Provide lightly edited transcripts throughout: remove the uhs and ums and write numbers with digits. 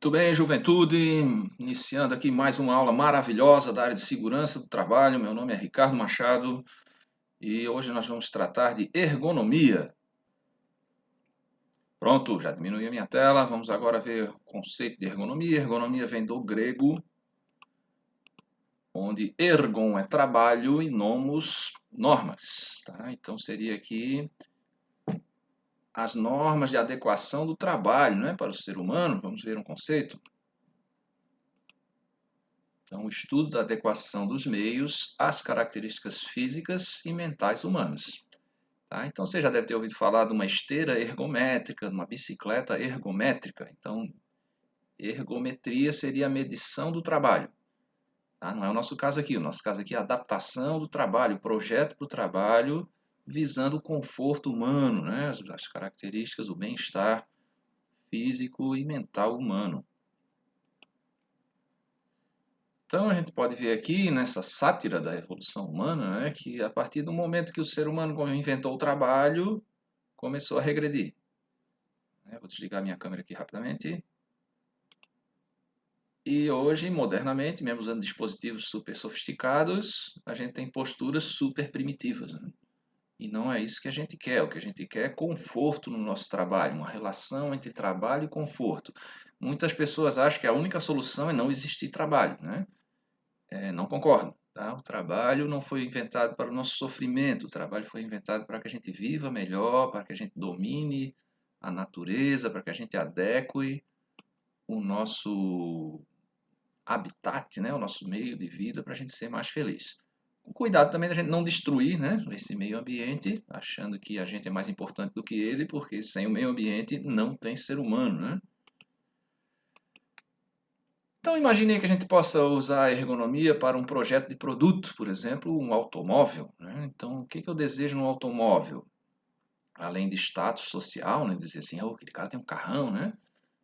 Muito bem, juventude, iniciando aqui mais uma aula maravilhosa da área de segurança do trabalho. Meu nome é Ricardo Machado e hoje nós vamos tratar de ergonomia. Pronto, já diminui a minha tela. Vamos agora ver o conceito de ergonomia. Ergonomia vem do grego, onde ergon é trabalho e nomos, normas. Tá? Então seria aqui as normas de adequação do trabalho, né, para o ser humano. Vamos ver um conceito. Então, o estudo da adequação dos meios às características físicas e mentais humanas. Tá? Então, você já deve ter ouvido falar de uma esteira ergométrica, de uma bicicleta ergométrica. Então, ergometria seria a medição do trabalho. Tá? Não é o nosso caso aqui. O nosso caso aqui é a adaptação do trabalho, o projeto para o trabalho, visando o conforto humano, né? As características, o bem-estar físico e mental humano. Então a gente pode ver aqui nessa sátira da evolução humana, né, que a partir do momento que o ser humano inventou o trabalho, começou a regredir. Vou desligar minha câmera aqui rapidamente. E hoje, modernamente, mesmo usando dispositivos super sofisticados, a gente tem posturas super primitivas. Né? E não é isso que a gente quer. O que a gente quer é conforto no nosso trabalho, uma relação entre trabalho e conforto. Muitas pessoas acham que a única solução é não existir trabalho, né? Não concordo. Tá? O trabalho não foi inventado para o nosso sofrimento, o trabalho foi inventado para que a gente viva melhor, para que a gente domine a natureza, para que a gente adeque o nosso habitat, né? O nosso meio de vida, para a gente ser mais feliz. Com cuidado também da gente não destruir, né, esse meio ambiente, achando que a gente é mais importante do que ele, porque sem o meio ambiente não tem ser humano. Né? Então imagine que a gente possa usar a ergonomia para um projeto de produto, por exemplo, um automóvel. Né? Então o que eu desejo no automóvel? Além de status social, né? Dizer assim, oh, aquele cara tem um carrão, né?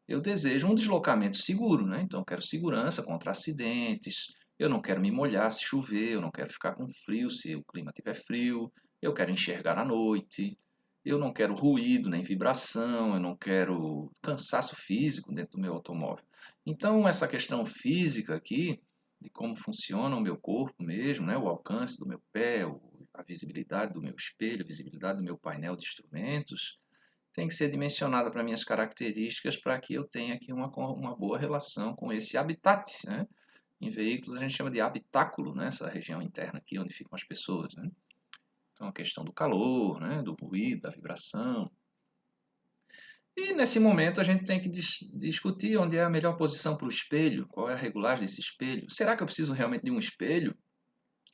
Eu desejo um deslocamento seguro, né? Então eu quero segurança contra acidentes, eu não quero me molhar se chover, eu não quero ficar com frio se o clima estiver frio, eu quero enxergar à noite, eu não quero ruído nem vibração, eu não quero cansaço físico dentro do meu automóvel. Então, essa questão física aqui, de como funciona o meu corpo mesmo, né? O alcance do meu pé, a visibilidade do meu espelho, a visibilidade do meu painel de instrumentos, tem que ser dimensionada para minhas características para que eu tenha aqui uma boa relação com esse habitat. Né? Em veículos a gente chama de habitáculo, né? Essa região interna aqui onde ficam as pessoas. Né? Então, a questão do calor, né, do ruído, da vibração. E nesse momento a gente tem que discutir onde é a melhor posição para o espelho, qual é a regulagem desse espelho. Será que eu preciso realmente de um espelho?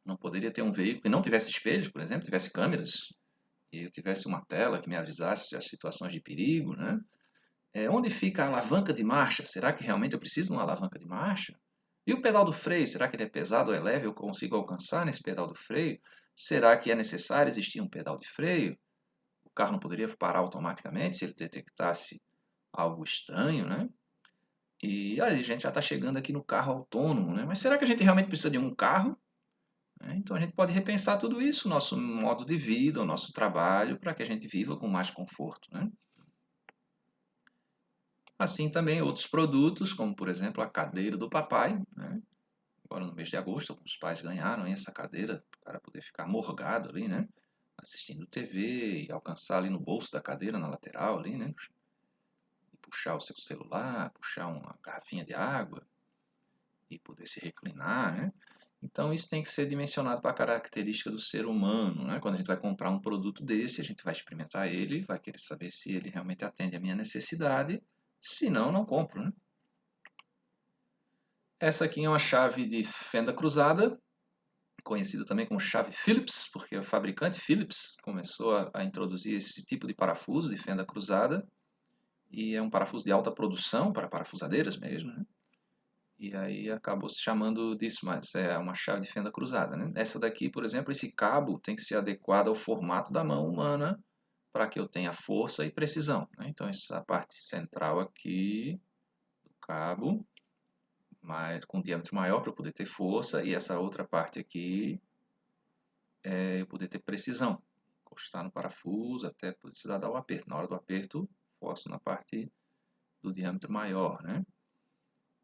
Não poderia ter um veículo que não tivesse espelhos, por exemplo, tivesse câmeras, e eu tivesse uma tela que me avisasse as situações de perigo, né? Onde fica a alavanca de marcha? Será que realmente eu preciso de uma alavanca de marcha? E o pedal do freio, será que ele é pesado ou é leve? Eu consigo alcançar nesse pedal do freio? Será que é necessário existir um pedal de freio? O carro não poderia parar automaticamente se ele detectasse algo estranho, né? E aí a gente já está chegando aqui no carro autônomo, né? Mas será que a gente realmente precisa de um carro? Então a gente pode repensar tudo isso, nosso modo de vida, o nosso trabalho, para que a gente viva com mais conforto, né? Assim também outros produtos, como por exemplo a cadeira do papai, né? Agora no mês de agosto, alguns pais ganharam essa cadeira para poder ficar morgado ali, né? Assistindo TV e alcançar ali no bolso da cadeira, na lateral ali, né? E puxar o seu celular, puxar uma garrafinha de água e poder se reclinar, né? Então isso tem que ser dimensionado para a característica do ser humano, né? Quando a gente vai comprar um produto desse, a gente vai experimentar ele, vai querer saber se ele realmente atende à minha necessidade, se não, não compro, né? Essa aqui é uma chave de fenda cruzada, conhecida também como chave Phillips, porque o fabricante Phillips começou a introduzir esse tipo de parafuso de fenda cruzada, e é um parafuso de alta produção, para parafusadeiras mesmo, né? E aí acabou se chamando disso, mas é uma chave de fenda cruzada, né? Essa daqui, por exemplo, esse cabo tem que ser adequado ao formato da mão humana para que eu tenha força e precisão, né? Então essa parte central aqui do cabo, mas com um diâmetro maior para eu poder ter força, e essa outra parte aqui eu poder ter precisão. Encostar no parafuso até precisar dar o aperto. Na hora do aperto, forço na parte do diâmetro maior, né?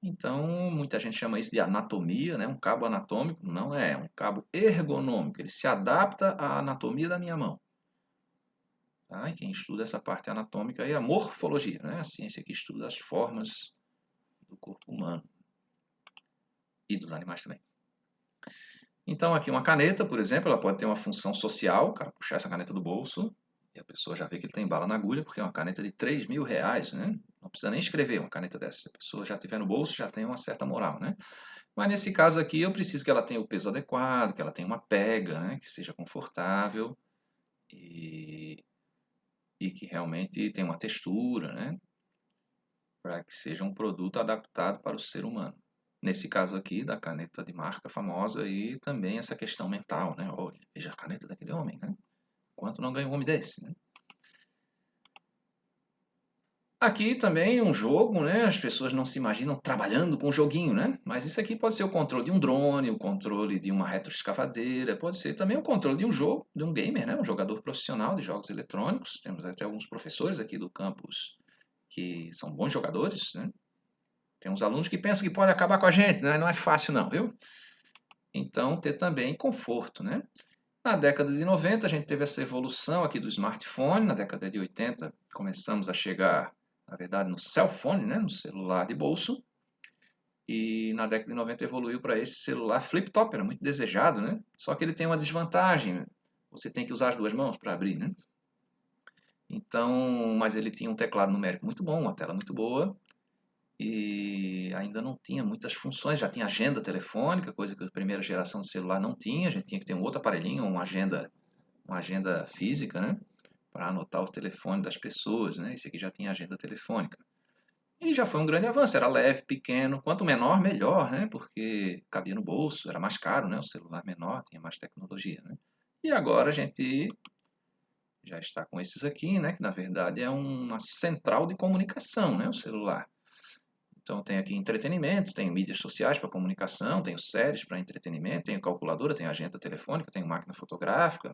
Então, muita gente chama isso de anatomia, né? Um cabo anatômico. Não é um cabo ergonômico. Ele se adapta à anatomia da minha mão. Tá? E quem estuda essa parte anatômica é a morfologia, né? A ciência que estuda as formas do corpo humano e dos animais também. Então, aqui uma caneta, por exemplo, ela pode ter uma função social, o cara puxar essa caneta do bolso, e a pessoa já vê que ele tem bala na agulha, porque é uma caneta de R$ 3.000, né? Não precisa nem escrever uma caneta dessa. Se a pessoa já tiver no bolso, já tem uma certa moral, né? Mas nesse caso aqui, eu preciso que ela tenha o peso adequado, que ela tenha uma pega, né? Que seja confortável e, e que realmente tenha uma textura, né? Para que seja um produto adaptado para o ser humano. Nesse caso aqui, da caneta de marca famosa e também essa questão mental, né? Olha, veja a caneta daquele homem, né? Quanto não ganha um homem desse, né? Aqui também um jogo, né? As pessoas não se imaginam trabalhando com um joguinho, né? Mas isso aqui pode ser o controle de um drone, o controle de uma retroescavadeira, pode ser também o controle de um jogo, de um gamer, né? Um jogador profissional de jogos eletrônicos. Temos até alguns professores aqui do campus que são bons jogadores, né? Tem uns alunos que pensam que pode acabar com a gente, né? Não é fácil não, viu? Então, ter também conforto, né? Na década de 90, a gente teve essa evolução aqui do smartphone. Na década de 80, começamos a chegar, na verdade, no cell phone, né? No celular de bolso. E na década de 90 evoluiu para esse celular flip-top, era muito desejado, né? Só que ele tem uma desvantagem, né? Você tem que usar as duas mãos para abrir, né? Então, mas ele tinha um teclado numérico muito bom, uma tela muito boa, e ainda não tinha muitas funções. Já tinha agenda telefônica, coisa que a primeira geração de celular não tinha. A gente tinha que ter um outro aparelhinho, uma agenda física, né? Para anotar o telefone das pessoas, né? Esse aqui já tinha agenda telefônica. E já foi um grande avanço, era leve, pequeno, quanto menor, melhor, né? Porque cabia no bolso, era mais caro, né? O celular menor, tinha mais tecnologia, né? E agora a gente já está com esses aqui, né? Que na verdade é uma central de comunicação, né? O celular. Então tem aqui entretenimento, tem mídias sociais para comunicação, tem séries para entretenimento, tem calculadora, tem agenda telefônica, tem máquina fotográfica,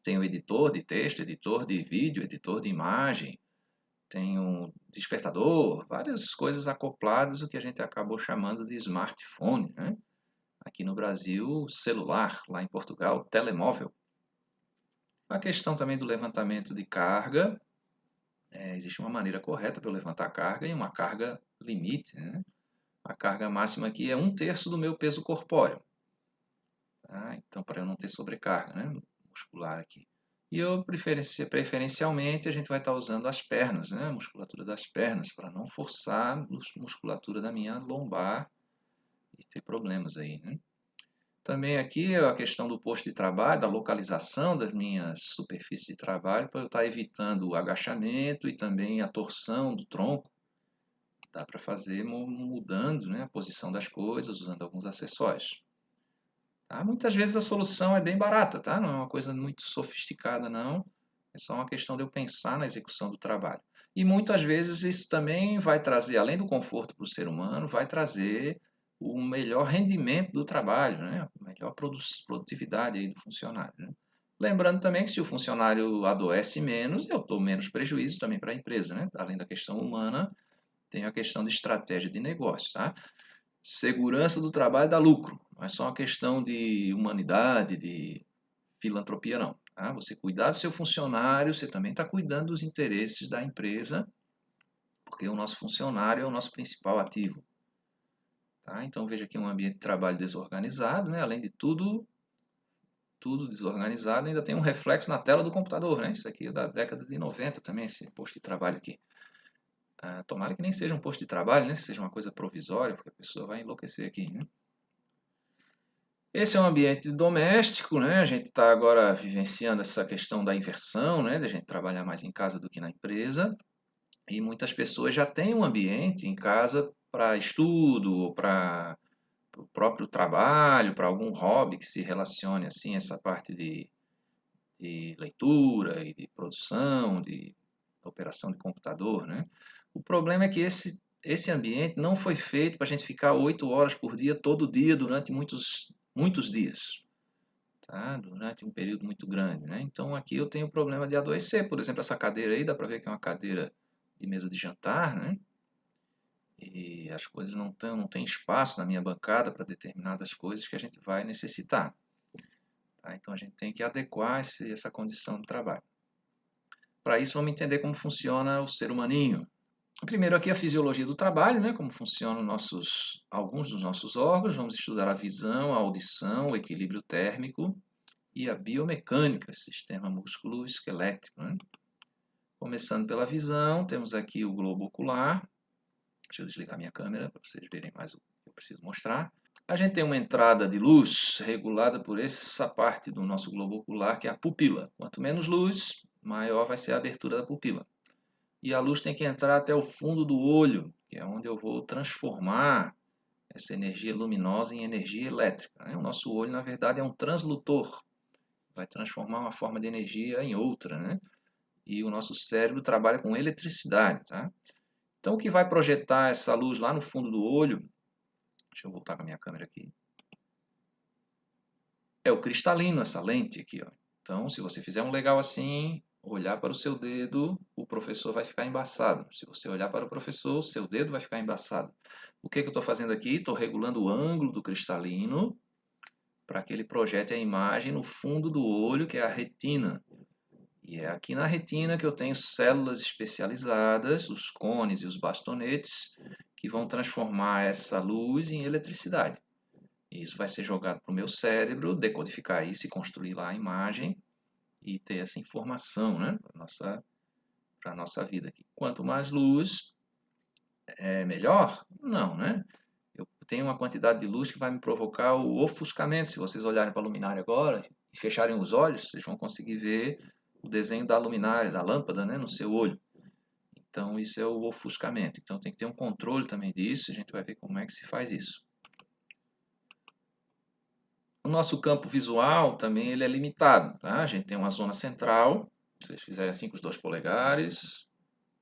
tem o editor de texto, editor de vídeo, editor de imagem, tem um despertador, várias coisas acopladas, o que a gente acabou chamando de smartphone, né? Aqui no Brasil, celular, lá em Portugal, telemóvel. A questão também do levantamento de carga, existe uma maneira correta para eu levantar carga e uma carga limite, né? A carga máxima aqui é 1/3 do meu peso corpóreo. Tá? Então, para eu não ter sobrecarga, né, muscular aqui. E eu, preferencialmente, a gente vai estar usando as pernas, né, a musculatura das pernas, para não forçar a musculatura da minha lombar e ter problemas aí, né? Também aqui a questão do posto de trabalho, da localização das minhas superfícies de trabalho, para eu estar evitando o agachamento e também a torção do tronco. Dá para fazer mudando, né, a posição das coisas, usando alguns acessórios. Tá? Muitas vezes a solução é bem barata, tá? Não é uma coisa muito sofisticada, não. É só uma questão de eu pensar na execução do trabalho. E muitas vezes isso também vai trazer, além do conforto para o ser humano, vai trazer o melhor rendimento do trabalho, né? A melhor produtividade aí do funcionário, né? Lembrando também que se o funcionário adoece menos, eu estou menos prejuízo também para a empresa, né? Além da questão humana, tem a questão de estratégia de negócio, tá? Segurança do trabalho dá lucro. Não é só uma questão de humanidade, de filantropia, não. Tá? Você cuidar do seu funcionário, você também está cuidando dos interesses da empresa, porque o nosso funcionário é o nosso principal ativo. Tá? Então veja aqui um ambiente de trabalho desorganizado, né? Além de tudo desorganizado, ainda tem um reflexo na tela do computador. Né? Isso aqui é da década de 90 também, esse posto de trabalho aqui. Tomara que nem seja um posto de trabalho, né? Seja uma coisa provisória, porque a pessoa vai enlouquecer aqui. Né? Esse é um ambiente doméstico, né? A gente está agora vivenciando essa questão da inversão, né? Da gente trabalhar mais em casa do que na empresa. E muitas pessoas já têm um ambiente em casa para estudo, para o próprio trabalho, para algum hobby que se relacione assim essa parte de leitura e de produção, de operação de computador, né? O problema é que esse ambiente não foi feito para a gente ficar 8 horas por dia, todo dia, durante muitos dias. Tá? Durante um período muito grande. Né? Então aqui eu tenho o problema de adoecer. Por exemplo, essa cadeira aí, dá para ver que é uma cadeira de mesa de jantar. Né? e as coisas não têm espaço na minha bancada para determinadas coisas que a gente vai necessitar. Tá? Então a gente tem que adequar essa condição de trabalho. Para isso, vamos entender como funciona o ser humaninho. Primeiro aqui a fisiologia do trabalho, né? Como funcionam alguns dos nossos órgãos. Vamos estudar a visão, a audição, o equilíbrio térmico e a biomecânica, sistema músculo-esquelético. Né? Começando pela visão, temos aqui o globo ocular. Deixa eu desligar minha câmera para vocês verem mais o que eu preciso mostrar. A gente tem uma entrada de luz regulada por essa parte do nosso globo ocular, que é a pupila. Quanto menos luz, maior vai ser a abertura da pupila. E a luz tem que entrar até o fundo do olho, que é onde eu vou transformar essa energia luminosa em energia elétrica. Né? O nosso olho, na verdade, é um transdutor. Vai transformar uma forma de energia em outra. Né? E o nosso cérebro trabalha com eletricidade. Tá? Então, o que vai projetar essa luz lá no fundo do olho, deixa eu voltar com a minha câmera aqui, é o cristalino, essa lente aqui. Ó. Então, se você fizer um legal assim, olhar para o seu dedo, o professor vai ficar embaçado. Se você olhar para o professor, o seu dedo vai ficar embaçado. O que eu estou fazendo aqui? Estou regulando o ângulo do cristalino para que ele projete a imagem no fundo do olho, que é a retina. E é aqui na retina que eu tenho células especializadas, os cones e os bastonetes, que vão transformar essa luz em eletricidade. E isso vai ser jogado para o meu cérebro, decodificar isso e construir lá a imagem e ter essa informação, né, para a nossa vida aqui. Quanto mais luz, é melhor? Não, né? Eu tenho uma quantidade de luz que vai me provocar o ofuscamento. Se vocês olharem para a luminária agora e fecharem os olhos, vocês vão conseguir ver o desenho da luminária, da lâmpada, né, no seu olho. Então, isso é o ofuscamento. Então, tem que ter um controle também disso. A gente vai ver como é que se faz isso. O nosso campo visual também ele é limitado. Tá? A gente tem uma zona central. Se vocês fizerem assim com os 2 polegares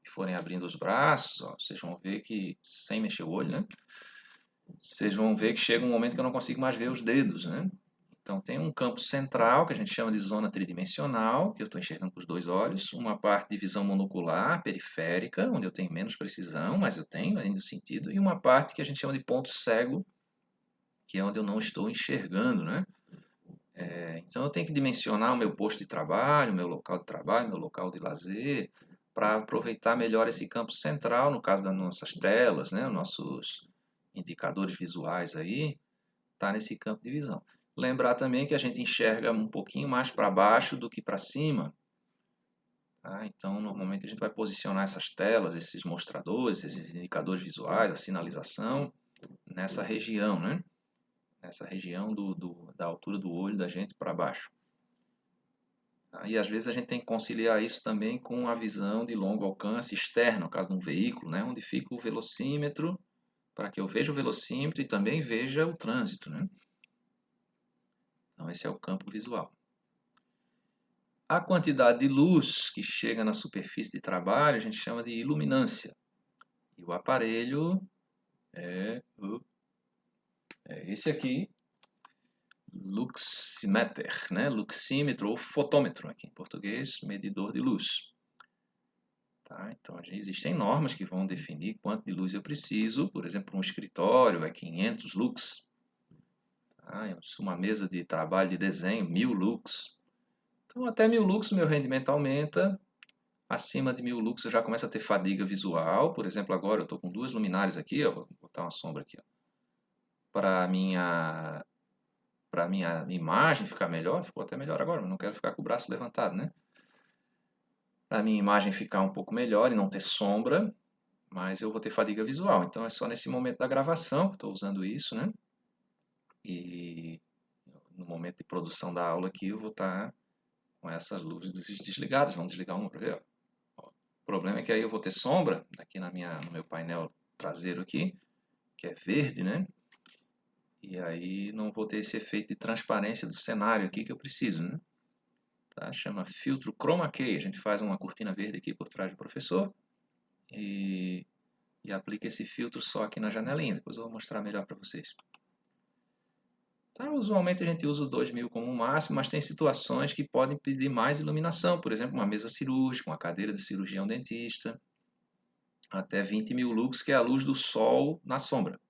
e forem abrindo os braços, ó, vocês vão ver que, sem mexer o olho, né? Vocês vão ver que chega um momento que eu não consigo mais ver os dedos, né? Então tem um campo central, que a gente chama de zona tridimensional, que eu estou enxergando com os 2 olhos, uma parte de visão monocular, periférica, onde eu tenho menos precisão, mas eu tenho ainda o sentido, e uma parte que a gente chama de ponto cego, que é onde eu não estou enxergando, né? Então eu tenho que dimensionar o meu posto de trabalho, o meu local de trabalho, o meu local de lazer, para aproveitar melhor esse campo central, no caso das nossas telas, né? Os nossos indicadores visuais aí, está nesse campo de visão. Lembrar também que a gente enxerga um pouquinho mais para baixo do que para cima. Tá? Então, normalmente a gente vai posicionar essas telas, esses mostradores, esses indicadores visuais, a sinalização, nessa região, né? Nessa região da altura do olho da gente para baixo. Tá? E às vezes a gente tem que conciliar isso também com a visão de longo alcance externa, no caso de um veículo, né? Onde fica o velocímetro, para que eu veja o velocímetro e também veja o trânsito, né? Então, esse é o campo visual. A quantidade de luz que chega na superfície de trabalho a gente chama de iluminância. E o aparelho é esse aqui, luximeter, né? Luxímetro ou fotômetro aqui em português, medidor de luz. Tá? Então, existem normas que vão definir quanto de luz eu preciso. Por exemplo, um escritório é 500 lux. Tá? Uma mesa de trabalho de desenho, 1000 lux. Então, até 1000 lux o meu rendimento aumenta. Acima de 1000 lux eu já começo a ter fadiga visual. Por exemplo, agora eu estou com 2 luminárias aqui. Ó, vou botar uma sombra aqui. Para a minha imagem ficar melhor. Ficou até melhor agora, mas não quero ficar com o braço levantado, né? Para a minha imagem ficar um pouco melhor e não ter sombra, mas eu vou ter fadiga visual. Então é só nesse momento da gravação que estou usando isso, né? E no momento de produção da aula aqui eu vou estar com essas luzes desligadas. Vamos desligar uma para ver. Ó. O problema é que aí eu vou ter sombra aqui no meu painel traseiro aqui, que é verde, né? E aí não vou ter esse efeito de transparência do cenário aqui que eu preciso, né? Tá? Chama filtro chroma key. A gente faz uma cortina verde aqui por trás do professor e aplica esse filtro só aqui na janelinha. Depois eu vou mostrar melhor para vocês. Tá, usualmente a gente usa o 2000 como máximo, mas tem situações que podem pedir mais iluminação. Por exemplo, uma mesa cirúrgica, uma cadeira de cirurgião dentista. até 20.000 lux, que é a luz do Sol na sombra.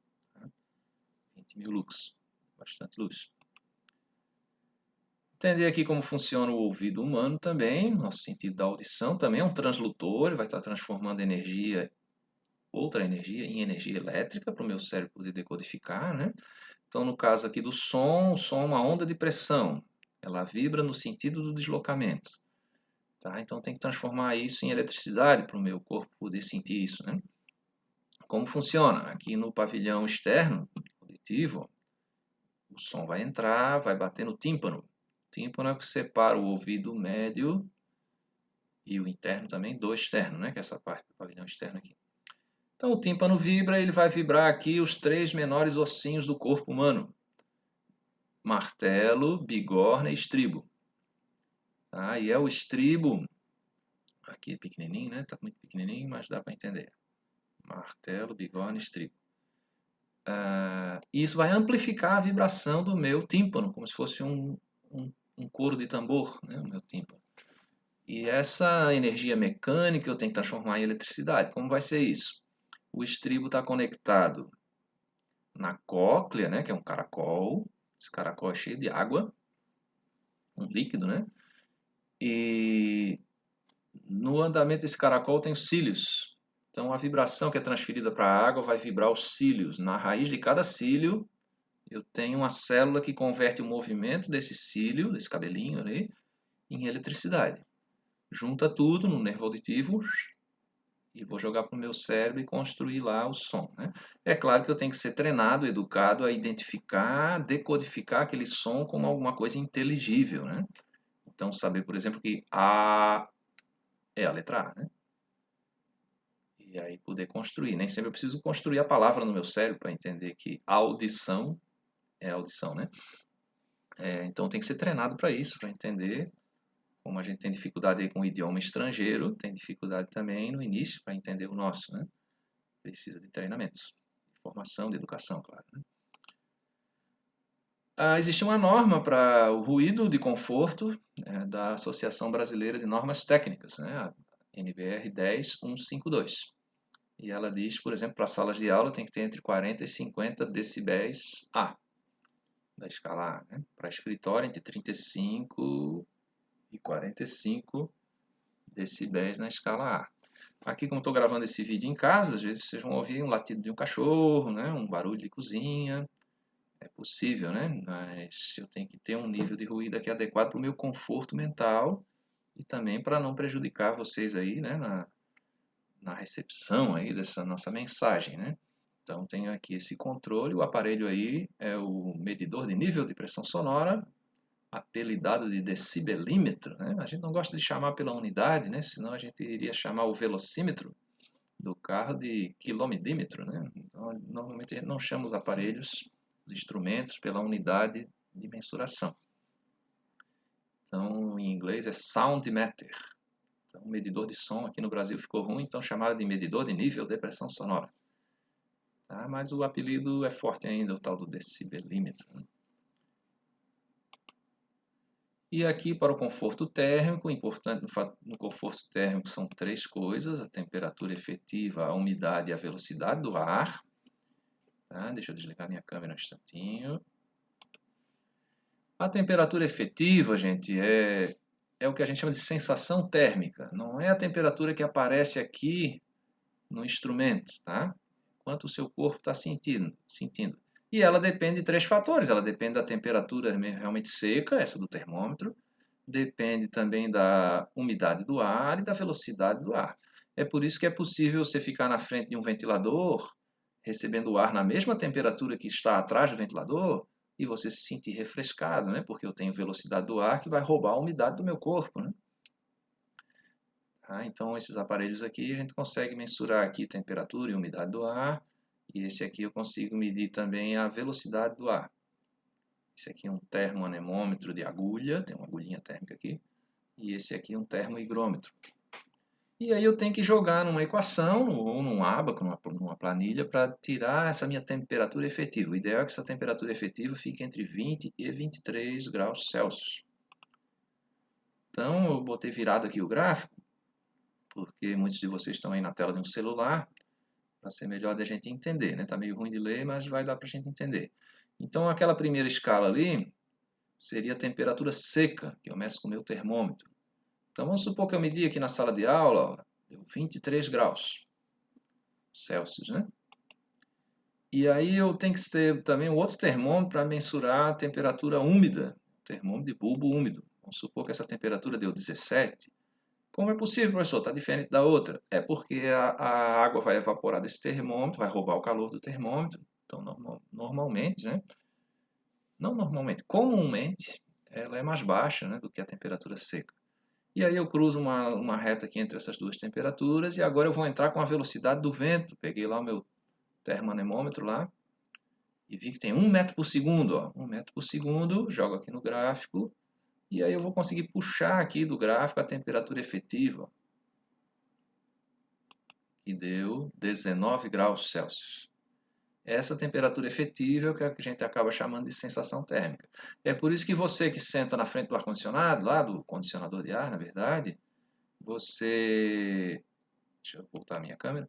20.000 lux, bastante luz. Entender aqui como funciona o ouvido humano também, nosso sentido da audição também é um transdutor, ele vai estar transformando energia, outra energia, em energia elétrica para o meu cérebro poder decodificar, né? Então, no caso aqui do som, o som é uma onda de pressão, ela vibra no sentido do deslocamento. Tá? Então, tem que transformar isso em eletricidade para o meu corpo poder sentir isso, né? Como funciona? Aqui no pavilhão externo, auditivo, o som vai entrar, vai bater no tímpano. O tímpano é o que separa o ouvido médio e o interno também do externo, né? Que é essa parte do pavilhão externo aqui. Então o tímpano vibra, ele vai vibrar aqui os 3 menores ossinhos do corpo humano. Martelo, bigorna e estribo. Tá? E é o estribo, aqui é pequenininho, né? Tá muito pequenininho, mas dá para entender. Martelo, bigorna e estribo. E isso vai amplificar a vibração do meu tímpano, como se fosse um coro de tambor, né? O meu tímpano. E essa energia mecânica eu tenho que transformar em eletricidade. Como vai ser isso? O estribo está conectado na cóclea, né, que é um caracol. Esse caracol é cheio de água, um líquido, né? E no andamento desse caracol tem os cílios. Então a vibração que é transferida para a água vai vibrar os cílios. Na raiz de cada cílio eu tenho uma célula que converte o movimento desse cílio, desse cabelinho ali, em eletricidade. Junta tudo no nervo auditivo e vou jogar para o meu cérebro e construir lá o som, né? É claro que eu tenho que ser treinado, educado a identificar, decodificar aquele som como alguma coisa inteligível, né? Então saber, por exemplo, que A é a letra A, né? E aí poder construir. Nem sempre eu preciso construir a palavra no meu cérebro para entender que audição é audição, né? Então tem que ser treinado para isso, para entender. Como a gente tem dificuldade aí com o idioma estrangeiro, tem dificuldade também no início para entender o nosso, né? Precisa de treinamentos, de formação, de educação, claro, né? Existe uma norma para o ruído de conforto, da Associação Brasileira de Normas Técnicas, né? A NBR 10152. E ela diz, por exemplo, para salas de aula tem que ter entre 40 e 50 decibéis A, da escala A, né? Para escritório entre 35 e 45 decibéis na escala A. Aqui, como estou gravando esse vídeo em casa, às vezes vocês vão ouvir um latido de um cachorro, né? Um barulho de cozinha. É possível, né? Mas eu tenho que ter um nível de ruído aqui adequado para o meu conforto mental e também para não prejudicar vocês aí, né? Na recepção aí dessa nossa mensagem, né? Então, tenho aqui esse controle. O aparelho aí é o medidor de nível de pressão sonora, apelidado de decibelímetro, né? A gente não gosta de chamar pela unidade, né? Senão a gente iria chamar o velocímetro do carro de quilomedímetro, né? Então, normalmente a gente não chama os aparelhos, os instrumentos, pela unidade de mensuração. Então, em inglês é sound meter. Então, o medidor de som aqui no Brasil ficou ruim, então chamaram de medidor de nível de pressão sonora. Tá? Mas o apelido é forte ainda, o tal do decibelímetro, né? E aqui para o conforto térmico, importante no conforto térmico são 3 coisas: a temperatura efetiva, a umidade e a velocidade do ar. Tá? Deixa eu desligar minha câmera um instantinho. A temperatura efetiva, gente, é o que a gente chama de sensação térmica. Não é a temperatura que aparece aqui no instrumento, tá? Quanto o seu corpo está sentindo. E ela depende de 3 fatores. Ela depende da temperatura realmente seca, essa do termômetro. Depende também da umidade do ar e da velocidade do ar. É por isso que é possível você ficar na frente de um ventilador, recebendo o ar na mesma temperatura que está atrás do ventilador, e você se sentir refrescado, né? Porque eu tenho velocidade do ar que vai roubar a umidade do meu corpo, né? Então, esses aparelhos aqui, a gente consegue mensurar aqui temperatura e umidade do ar, e esse aqui eu consigo medir também a velocidade do ar. Esse aqui é um termoanemômetro de agulha, tem uma agulhinha térmica aqui, e esse aqui é um termohigrômetro. E aí eu tenho que jogar numa equação ou num ábaco, numa planilha, para tirar essa minha temperatura efetiva. O ideal é que essa temperatura efetiva fique entre 20 e 23 graus Celsius. Então eu botei virado aqui o gráfico. porque muitos de vocês estão aí na tela de um celular, para ser melhor da gente entender, né? Tá meio ruim de ler, mas vai dar para a gente entender. Então, aquela primeira escala ali seria a temperatura seca, que eu meço com o meu termômetro. Então, vamos supor que eu medi aqui na sala de aula, ó, deu 23 graus Celsius, né? E aí eu tenho que ter também um outro termômetro para mensurar a temperatura úmida, termômetro de bulbo úmido. Vamos supor que essa temperatura deu 17. Como é possível, professor? Está diferente da outra. É porque a água vai evaporar desse termômetro, vai roubar o calor do termômetro. Então, normalmente, né? Não normalmente, comumente, ela é mais baixa, né, do que a temperatura seca. E aí eu cruzo uma reta aqui entre essas duas temperaturas e agora eu vou entrar com a velocidade do vento. Peguei lá o meu termonemômetro lá e vi que tem 1 metro por segundo. Ó. 1 metro por segundo, jogo aqui no gráfico e aí eu vou conseguir puxar aqui do gráfico a temperatura efetiva, que deu 19 graus Celsius. Essa temperatura efetiva é o que a gente acaba chamando de sensação térmica. É por isso que você que senta na frente do ar-condicionado, lá do condicionador de ar, na verdade, você... Deixa eu voltar a minha câmera.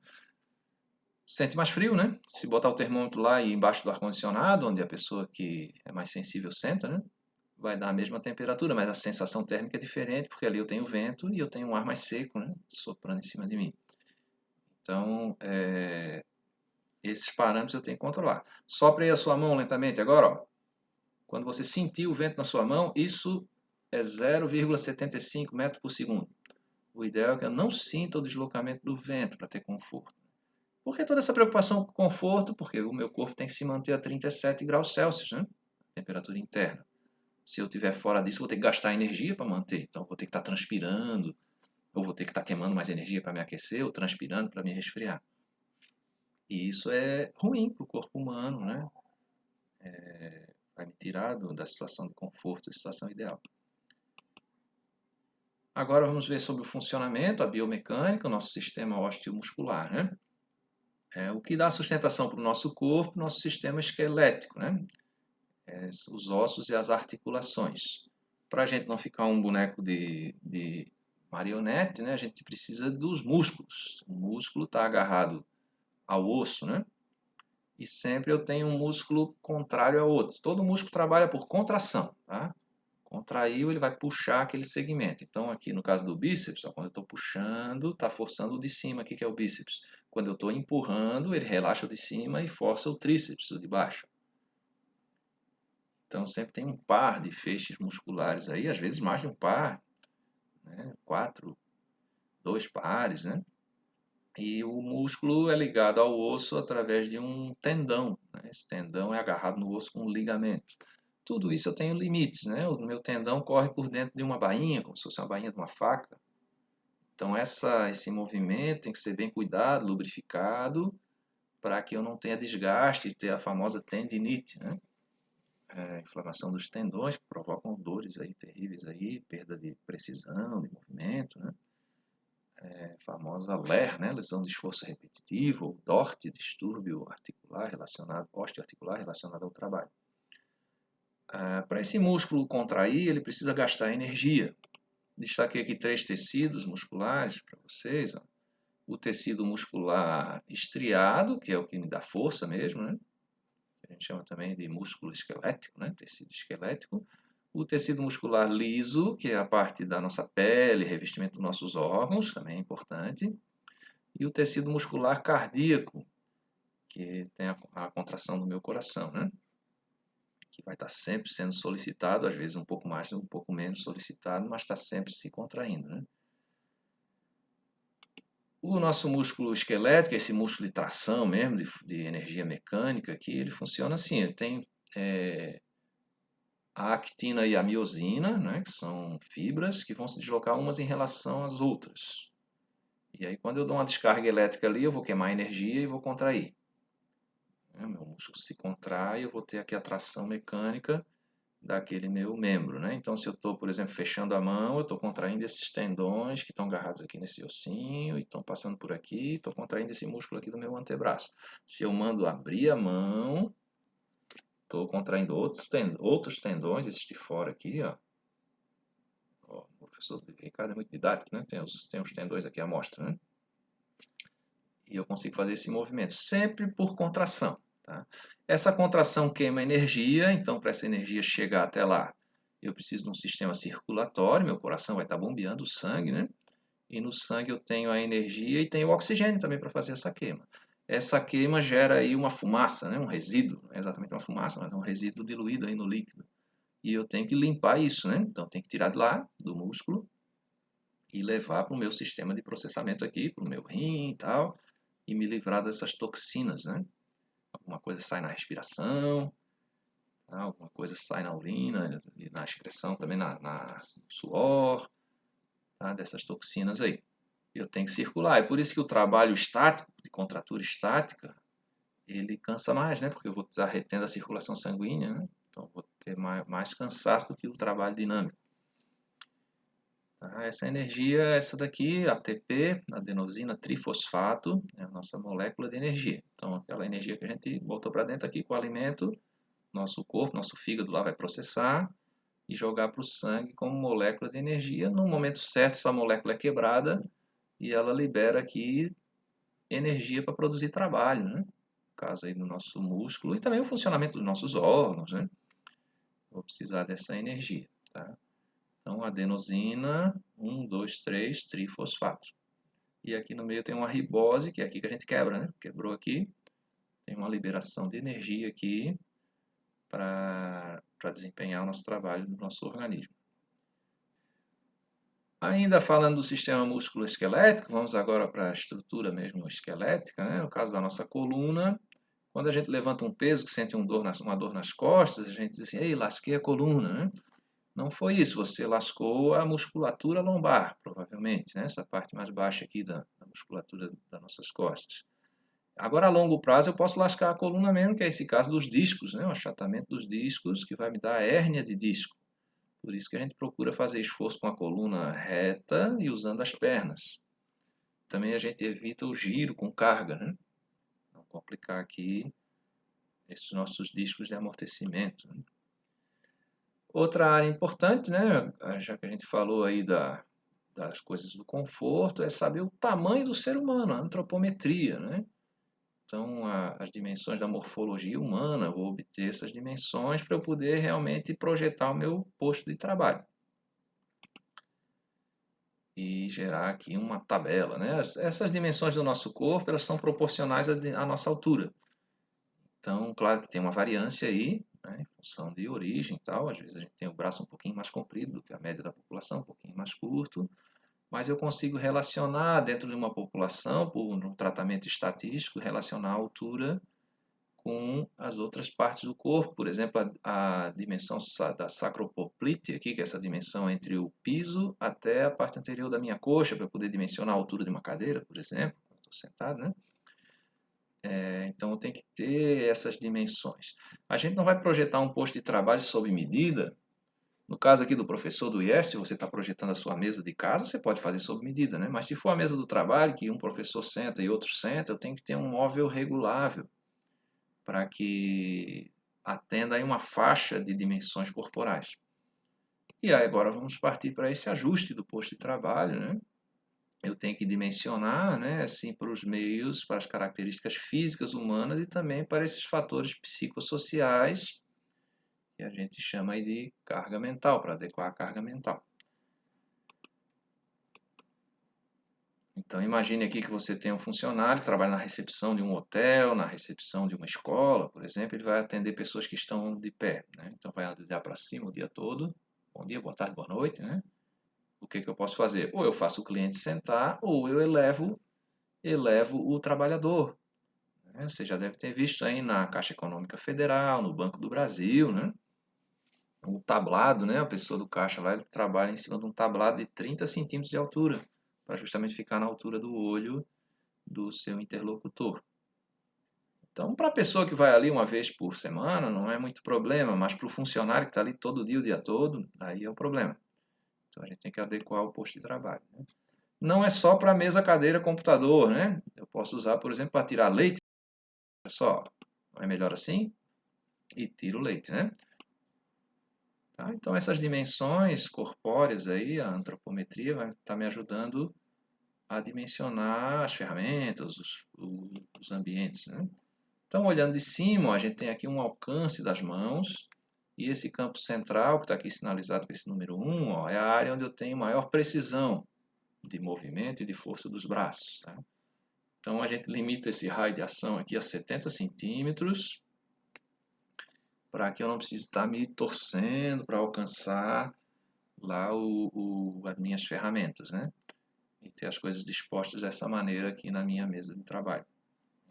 Sente mais frio, né? Se botar o termômetro lá e embaixo do ar-condicionado, onde a pessoa que é mais sensível senta, né? Vai dar a mesma temperatura, mas a sensação térmica é diferente, porque ali eu tenho vento e eu tenho um ar mais seco, né? Soprando em cima de mim. Então, esses parâmetros eu tenho que controlar. Sopre aí a sua mão lentamente agora, ó. Quando você sentir o vento na sua mão, isso é 0,75 metros por segundo. O ideal é que eu não sinta o deslocamento do vento para ter conforto. Por que toda essa preocupação com conforto? Porque o meu corpo tem que se manter a 37 graus Celsius, né? Temperatura interna. Se eu estiver fora disso, eu vou ter que gastar energia para manter. Então, eu vou ter que estar transpirando, ou vou ter que estar queimando mais energia para me aquecer, ou transpirando para me resfriar. E isso é ruim para o corpo humano, né? Vai me tirar da situação de conforto, da situação ideal. Agora vamos ver sobre o funcionamento, a biomecânica, o nosso sistema osteomuscular, né? O que dá sustentação para o nosso corpo, nosso sistema esquelético, né? Os ossos e as articulações. Para a gente não ficar um boneco de marionete, né? A gente precisa dos músculos. O músculo está agarrado ao osso, né? E sempre eu tenho um músculo contrário ao outro. Todo músculo trabalha por contração, tá? Contraiu, ele vai puxar aquele segmento. Então, aqui no caso do bíceps, ó, quando eu estou puxando, está forçando o de cima aqui, que é o bíceps. Quando eu estou empurrando, ele relaxa o de cima e força o tríceps, o de baixo. Então, sempre tem um par de feixes musculares aí, às vezes mais de um par, né? 4, 2 pares, né? E o músculo é ligado ao osso através de um tendão, né? Esse tendão é agarrado no osso com um ligamento. Tudo isso eu tenho limites, né? O meu tendão corre por dentro de uma bainha, como se fosse uma bainha de uma faca. Então esse movimento tem que ser bem cuidado, lubrificado, para que eu não tenha desgaste e ter a famosa tendinite, né? Inflamação dos tendões que provocam dores aí terríveis aí, perda de precisão, de movimento, né? Famosa LER, né? Lesão de esforço repetitivo, ou DORT, distúrbio articular relacionado, osteoarticular relacionado ao trabalho. Para esse músculo contrair, ele precisa gastar energia. Destaquei aqui 3 tecidos musculares para vocês. Ó. O tecido muscular estriado, que é o que me dá força mesmo, né? A gente chama também de músculo esquelético, né? Tecido esquelético. O tecido muscular liso, que é a parte da nossa pele, revestimento dos nossos órgãos, também é importante. E o tecido muscular cardíaco, que tem a contração do meu coração, né? Que vai estar sempre sendo solicitado, às vezes um pouco mais, um pouco menos solicitado, mas está sempre se contraindo, né? O nosso músculo esquelético, esse músculo de tração mesmo, de energia mecânica aqui, ele funciona assim, ele tem a actina e a miosina, né, que são fibras que vão se deslocar umas em relação às outras. E aí quando eu dou uma descarga elétrica ali, eu vou queimar energia e vou contrair. Meu músculo se contrai, eu vou ter aqui a tração mecânica daquele meu membro, né? Então, se eu estou, por exemplo, fechando a mão, eu estou contraindo esses tendões que estão agarrados aqui nesse ossinho e estão passando por aqui, estou contraindo esse músculo aqui do meu antebraço. Se eu mando abrir a mão, estou contraindo outros tendões, esses de fora aqui, ó. Ó, vou professor Ricardo é muito didático, né? Tem os tendões aqui à mostra, né? E eu consigo fazer esse movimento, sempre por contração. Tá? Essa contração queima energia, então para essa energia chegar até lá, eu preciso de um sistema circulatório, meu coração vai estar bombeando o sangue, né? E no sangue eu tenho a energia e tenho o oxigênio também para fazer essa queima. Essa queima gera aí uma fumaça, né? Um resíduo, não é exatamente uma fumaça, mas é um resíduo diluído aí no líquido. E eu tenho que limpar isso, né? Então eu tenho que tirar de lá, do músculo, e levar para o meu sistema de processamento aqui, para o meu rim e tal, e me livrar dessas toxinas, né? Alguma coisa sai na respiração, tá? Alguma coisa sai na urina, e na excreção também, no suor, tá? Dessas toxinas aí. Eu tenho que circular. É por isso que o trabalho estático, de contratura estática, ele cansa mais, né? Porque eu vou estar retendo a circulação sanguínea, né? Então, vou ter mais cansaço do que o trabalho dinâmico. Tá? Essa energia, essa daqui, ATP, adenosina trifosfato, é a nossa molécula de energia. Então, aquela energia que a gente botou para dentro aqui com o alimento, nosso corpo, nosso fígado lá vai processar e jogar para o sangue como molécula de energia. No momento certo, essa molécula é quebrada e ela libera aqui energia para produzir trabalho, né? No caso aí do nosso músculo e também o funcionamento dos nossos órgãos, né? Vou precisar dessa energia, tá? Então, adenosina, 1, 2, 3, trifosfato. E aqui no meio tem uma ribose, que é aqui que a gente quebra, né? Quebrou aqui, tem uma liberação de energia aqui para desempenhar o nosso trabalho no nosso organismo. Ainda falando do sistema músculo-esquelético, vamos agora para a estrutura mesmo esquelética, né? No caso da nossa coluna, quando a gente levanta um peso que sente uma dor nas costas, a gente diz assim, ei, lasquei a coluna, né? Não foi isso, você lascou a musculatura lombar, provavelmente, né? Essa parte mais baixa aqui da musculatura das nossas costas. Agora, a longo prazo, eu posso lascar a coluna mesmo, que é esse caso dos discos, né? O achatamento dos discos, que vai me dar a hérnia de disco. Por isso que a gente procura fazer esforço com a coluna reta e usando as pernas. Também a gente evita o giro com carga, né? Não complicar aqui esses nossos discos de amortecimento, né? Outra área importante, né? Já que a gente falou aí das coisas do conforto, é saber o tamanho do ser humano, a antropometria, né? Então, as dimensões da morfologia humana, vou obter essas dimensões para eu poder realmente projetar o meu posto de trabalho. E gerar aqui uma tabela, né? Essas dimensões do nosso corpo, elas são proporcionais à nossa altura. Então, claro que tem uma variância aí, né, em função de origem e tal. Às vezes a gente tem o braço um pouquinho mais comprido do que a média da população, um pouquinho mais curto. Mas eu consigo relacionar dentro de uma população, por um tratamento estatístico, relacionar a altura com as outras partes do corpo. Por exemplo, a dimensão da sacropoplite, aqui, que é essa dimensão entre o piso até a parte anterior da minha coxa, para poder dimensionar a altura de uma cadeira, por exemplo, quando estou sentado, né? Então, eu tenho que ter essas dimensões. A gente não vai projetar um posto de trabalho sob medida. No caso aqui do professor do IEF, se você está projetando a sua mesa de casa, você pode fazer sob medida, né? Mas se for a mesa do trabalho, que um professor senta e outro senta, eu tenho que ter um móvel regulável para que atenda aí uma faixa de dimensões corporais. E aí agora vamos partir para esse ajuste do posto de trabalho, né? Eu tenho que dimensionar, né, assim, para os meios, para as características físicas humanas e também para esses fatores psicossociais que a gente chama aí de carga mental, para adequar a carga mental. Então imagine aqui que você tem um funcionário que trabalha na recepção de um hotel, na recepção de uma escola, por exemplo, ele vai atender pessoas que estão de pé, né? Então vai olhar para cima o dia todo, bom dia, boa tarde, boa noite, né? O que eu posso fazer? Ou eu faço o cliente sentar, ou eu elevo o trabalhador, né? Você já deve ter visto aí na Caixa Econômica Federal, no Banco do Brasil, né? O tablado, né? A pessoa do caixa lá, ele trabalha em cima de um tablado de 30 centímetros de altura, para justamente ficar na altura do olho do seu interlocutor. Então, para a pessoa que vai ali uma vez por semana, não é muito problema, mas para o funcionário que está ali todo dia, o dia todo, aí é o problema. Então, a gente tem que adequar o posto de trabalho, né? Não é só para mesa, cadeira, computador, né? Eu posso usar, por exemplo, para tirar leite. Olha só, não é melhor assim? E tiro o leite, né? Tá? Tá? Então, essas dimensões corpóreas aí, a antropometria vai estar me ajudando a dimensionar as ferramentas, os ambientes, né? Então, olhando de cima, ó, a gente tem aqui um alcance das mãos, e esse campo central, que está aqui sinalizado com esse número 1, ó, é a área onde eu tenho maior precisão de movimento e de força dos braços. Tá? Então, a gente limita esse raio de ação aqui a 70 centímetros, para que eu não precise estar me torcendo para alcançar lá as minhas ferramentas, né? E ter as coisas dispostas dessa maneira aqui na minha mesa de trabalho.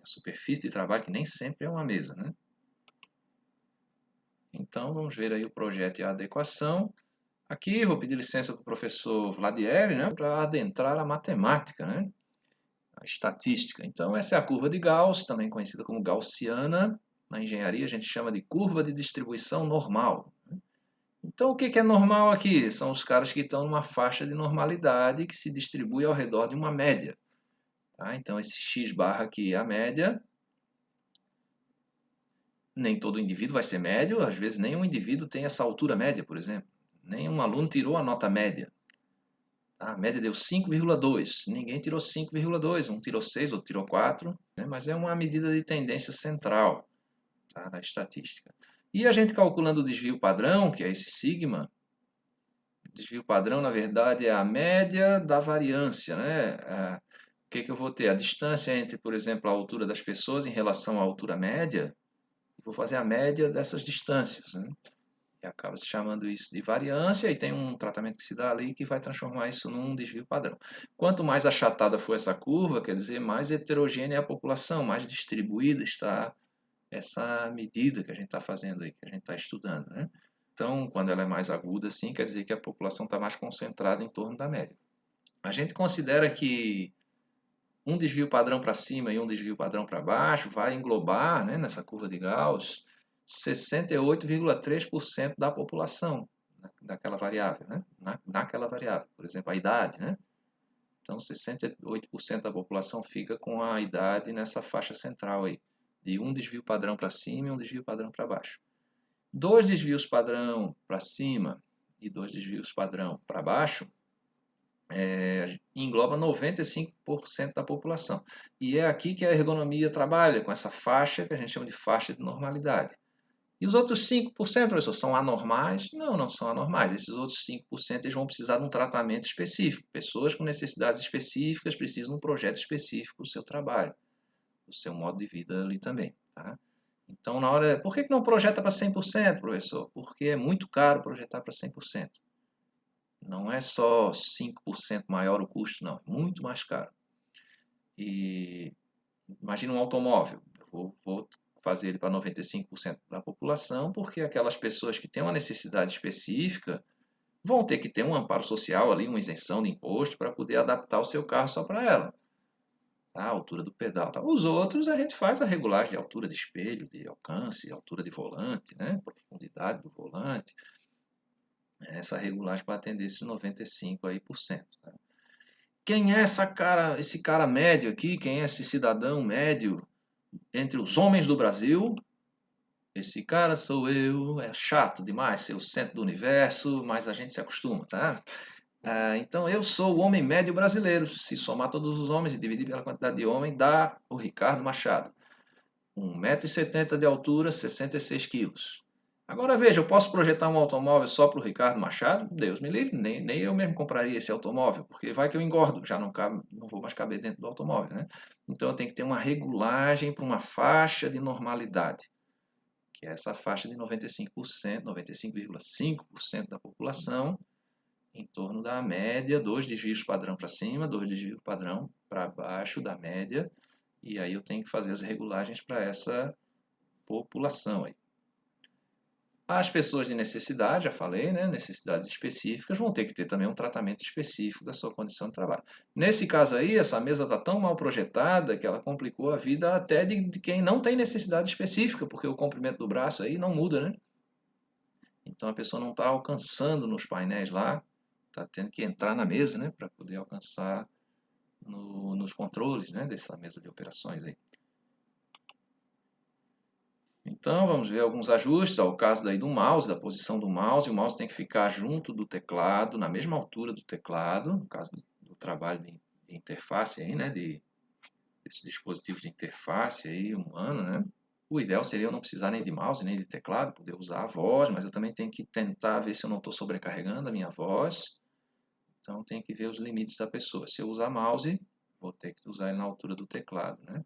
A superfície de trabalho, que nem sempre é uma mesa, né? Então, vamos ver aí o projeto e a adequação. Aqui, vou pedir licença para o professor Vladieri, né, para adentrar a matemática, né, a estatística. Então, essa é a curva de Gauss, também conhecida como gaussiana. Na engenharia, a gente chama de curva de distribuição normal. Então, o que é normal aqui? São os caras que estão numa faixa de normalidade que se distribui ao redor de uma média. Tá? Então, esse x barra aqui é a média. Nem todo indivíduo vai ser médio, às vezes nenhum indivíduo tem essa altura média, por exemplo. Nenhum aluno tirou a nota média. Tá? A média deu 5,2. Ninguém tirou 5,2. Um tirou 6, outro tirou 4. Né? Mas é uma medida de tendência central, tá? Na estatística. E a gente calculando o desvio padrão, que é esse sigma, o desvio padrão, na verdade, é a média da variância. Né? O que eu vou ter? A distância entre, por exemplo, a altura das pessoas em relação à altura média. Vou fazer a média dessas distâncias. Né? E acaba se chamando isso de variância, e tem um tratamento que se dá ali que vai transformar isso num desvio padrão. Quanto mais achatada for essa curva, quer dizer, mais heterogênea é a população, mais distribuída está essa medida que a gente está fazendo aí, que a gente está estudando. Né? Então, quando ela é mais aguda, sim, quer dizer que a população está mais concentrada em torno da média. A gente considera que um desvio padrão para cima e um desvio padrão para baixo vai englobar, né, nessa curva de Gauss, 68,3% da população daquela variável, né? Naquela variável, por exemplo, a idade, né? Então, 68% da população fica com a idade nessa faixa central aí, de um desvio padrão para cima e um desvio padrão para baixo. Dois desvios padrão para cima e dois desvios padrão para baixo engloba 95% da população. E é aqui que a ergonomia trabalha, com essa faixa que a gente chama de faixa de normalidade. E os outros 5%, professor, são anormais? Não, não são anormais. Esses outros 5% eles vão precisar de um tratamento específico. Pessoas com necessidades específicas precisam de um projeto específico do seu trabalho, do seu modo de vida ali também. Tá? Então, na hora, por que não projeta para 100%, professor? Porque é muito caro projetar para 100%. Não é só 5% maior o custo, não. É muito mais caro. E imagina um automóvel. Vou fazer ele para 95% da população, porque aquelas pessoas que têm uma necessidade específica vão ter que ter um amparo social ali, uma isenção de imposto para poder adaptar o seu carro só para ela. Tá? A altura do pedal. Tá? Os outros a gente faz a regulagem de altura de espelho, de alcance, altura de volante, né? Profundidade do volante. Essa regulagem para atender esses 95%. Aí por cento, tá? Quem é esse cara médio aqui? Quem é esse cidadão médio entre os homens do Brasil? Esse cara sou eu. É chato demais ser o centro do universo, mas a gente se acostuma, tá? Então eu sou o homem médio brasileiro. Se somar todos os homens e dividir pela quantidade de homem, dá o Ricardo Machado. 1,70 m de altura, 66 quilos. Agora veja, eu posso projetar um automóvel só para o Ricardo Machado? Deus me livre, nem eu mesmo compraria esse automóvel, porque vai que eu engordo, já não vou mais caber dentro do automóvel, né? Então eu tenho que ter uma regulagem para uma faixa de normalidade, que é essa faixa de 95%, 95,5% da população, em torno da média, 2 desvios padrão para cima, 2 desvios padrão para baixo da média, e aí eu tenho que fazer as regulagens para essa população aí. As pessoas de necessidade, já falei, né, necessidades específicas, vão ter que ter também um tratamento específico da sua condição de trabalho. Nesse caso aí, essa mesa está tão mal projetada que ela complicou a vida até de quem não tem necessidade específica, porque o comprimento do braço aí não muda, né? Então a pessoa não está alcançando nos painéis lá, está tendo que entrar na mesa, né, para poder alcançar nos controles, né, dessa mesa de operações aí. Então, vamos ver alguns ajustes. Ó, o caso daí do mouse, da posição do mouse. O mouse tem que ficar junto do teclado, na mesma altura do teclado, no caso do trabalho de interface aí, né, desses dispositivos de interface aí, humano, né? O ideal seria eu não precisar nem de mouse, nem de teclado, poder usar a voz, mas eu também tenho que tentar ver se eu não estou sobrecarregando a minha voz. Então, tem que ver os limites da pessoa. Se eu usar mouse, vou ter que usar ele na altura do teclado, né?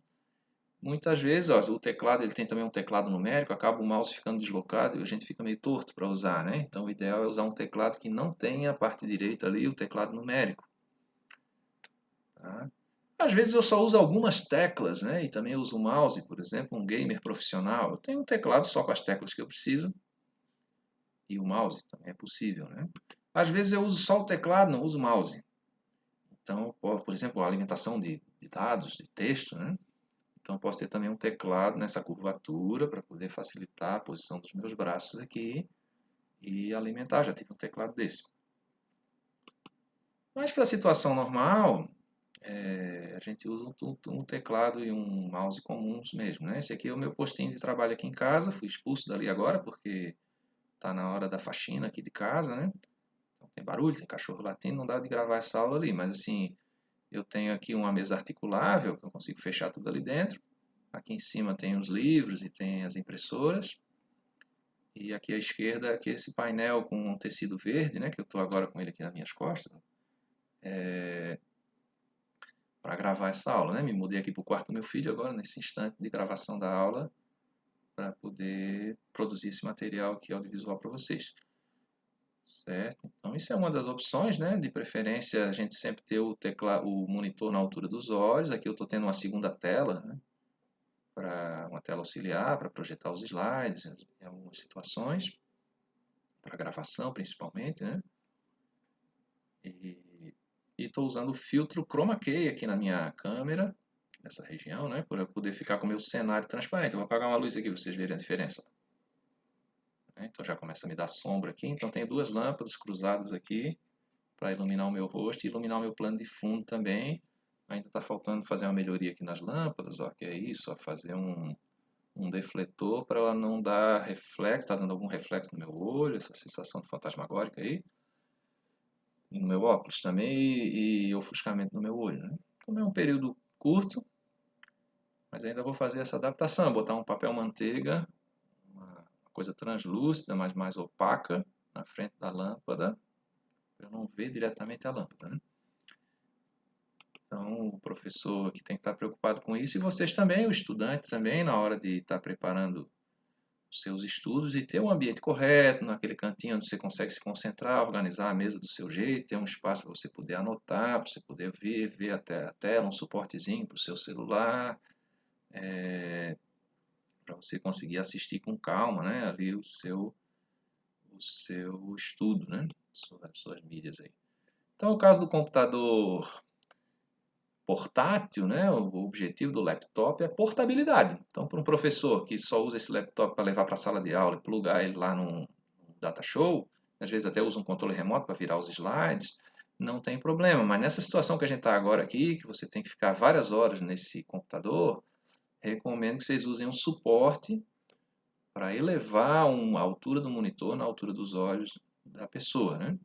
Muitas vezes, ó, o teclado ele tem também um teclado numérico, acaba o mouse ficando deslocado e a gente fica meio torto para usar, né? Então, o ideal é usar um teclado que não tenha a parte direita ali, o teclado numérico. Tá? Às vezes eu só uso algumas teclas, né? E também uso o mouse, por exemplo, um gamer profissional. Eu tenho um teclado só com as teclas que eu preciso e o mouse também é possível, né? Às vezes eu uso só o teclado, não uso o mouse. Então, por exemplo, a alimentação de dados, de texto, né? Então, eu posso ter também um teclado nessa curvatura para poder facilitar a posição dos meus braços aqui e alimentar. Já tive um teclado desse. Mas para a situação normal, a gente usa um teclado e um mouse comuns mesmo, né? Esse aqui é o meu postinho de trabalho aqui em casa. Fui expulso dali agora porque está na hora da faxina aqui de casa, né? Então, tem barulho, tem cachorro latindo, não dá de gravar essa aula ali. Mas assim, eu tenho aqui uma mesa articulável que eu consigo fechar tudo ali dentro. Aqui em cima tem os livros e tem as impressoras. E aqui à esquerda, aqui esse painel com um tecido verde, né, que eu estou agora com ele aqui nas minhas costas, para gravar essa aula. Né? Me mudei aqui para o quarto do meu filho agora, nesse instante de gravação da aula, para poder produzir esse material aqui audiovisual para vocês. Certo? Então, isso é uma das opções, né? De preferência, a gente sempre ter o monitor na altura dos olhos. Aqui eu estou tendo uma segunda tela, né? Para uma tela auxiliar, para projetar os slides, em algumas situações, para gravação principalmente, né? E estou usando o filtro Chroma Key aqui na minha câmera, nessa região, né? Para poder ficar com o meu cenário transparente. Eu vou apagar uma luz aqui para vocês verem a diferença. Então já começa a me dar sombra aqui. Então tenho duas lâmpadas cruzadas aqui para iluminar o meu rosto e iluminar o meu plano de fundo também. Ainda está faltando fazer uma melhoria aqui nas lâmpadas, ó, que é isso, ó, fazer um defletor para ela não dar reflexo, está dando algum reflexo no meu olho, essa sensação fantasmagórica aí. E no meu óculos também e ofuscamento no meu olho, né? Como é um período curto, mas ainda vou fazer essa adaptação, botar um papel manteiga, uma coisa translúcida, mas mais opaca, na frente da lâmpada, para eu não ver diretamente a lâmpada, né? Então, o professor aqui tem que estar preocupado com isso e vocês também, o estudante também, na hora de estar preparando os seus estudos e ter um ambiente correto, naquele cantinho onde você consegue se concentrar, organizar a mesa do seu jeito, ter um espaço para você poder anotar, para você poder ver até a tela, um suportezinho para o seu celular, para você conseguir assistir com calma, né, ali o seu estudo, né, suas mídias aí. Então, o caso do computador portátil, né, o objetivo do laptop é portabilidade. Então, para um professor que só usa esse laptop para levar para a sala de aula e plugar ele lá num data show, às vezes até usa um controle remoto para virar os slides, não tem problema. Mas nessa situação que a gente está agora aqui, que você tem que ficar várias horas nesse computador, recomendo que vocês usem um suporte para elevar a altura do monitor na altura dos olhos da pessoa, né?